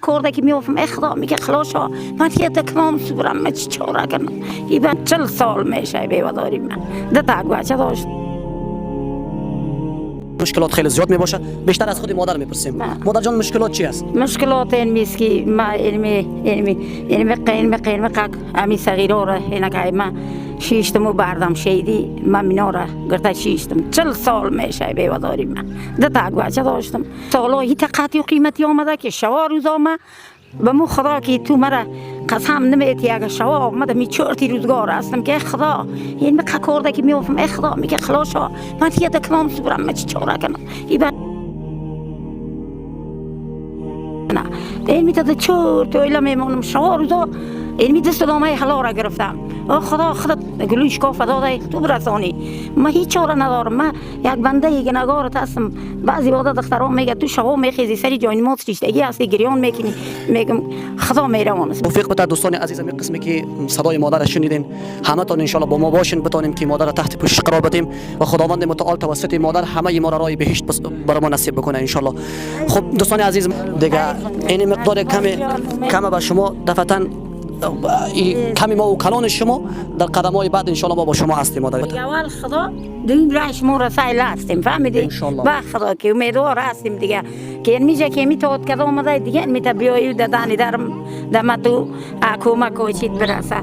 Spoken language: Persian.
کارده که میافتم ای خدا میگه خلاصا من یه دکمام سورم من چی چاره کنم این 40 سال میشه بیواداری من ده تا بچه داشت. مشکلات خیلی زیاد میباشه. بیشتر از خود مادر میپرسیم. مادر جان مشکلات چی است؟ مشکلات این میست که ما علمی امی صغیره را اینا که من شیشتمو بردم شیدی من مینا را گرته شیشتم 40 سال میشه بیواداری من ده تا بچه داشتم. سالا هیچ قطعی و قیمتی آمده که شوا روزا من به مو خدا که تو مرا قسم نمیتی اگه شوا آمده می چرتی روزگار هستم که خدا این می کارده که میافتم ای خدا میگه خلاصا من یه دکمام سورم من چی چاره کنم نه این می داده چرت و ایلا میمونم شوا روزا این می دست دامه حلا را گرفتم خدا گلوش کافه داده تو برسانی من هیچ چاره ندارم. من یک بنده یک نگارت هستم. بعضی وقتا دختران میگه تو شبا میخیزی سری جای نماز ریشتگی هستی گریان میکنی میگم خدا میروانه. توفیق بده دوستان عزیزم این قسمی که صدای مادر شنیدین همه تون ان شاء الله با ما باشین بتونیم که مادر تحت پوشش قرار بدیم و خداوند متعال توسط مادر همه ما را راه بهشت برای ما نصیب بکنه ان شاء الله. خب دوستان عزیز دیگه این مقدار کم به شما دفعتاً کمی ما و کلان شما در قدم های بعد انشالله ما با شما هستیم. اول خدا دین رایش ما رسایل هستیم فهمیدی با خدا که امیدوار هستیم دیگه که این میشه که میتواد کدام آمده دیگه میتا بیایی دادانی درم دم تو کمک و چیت برسه.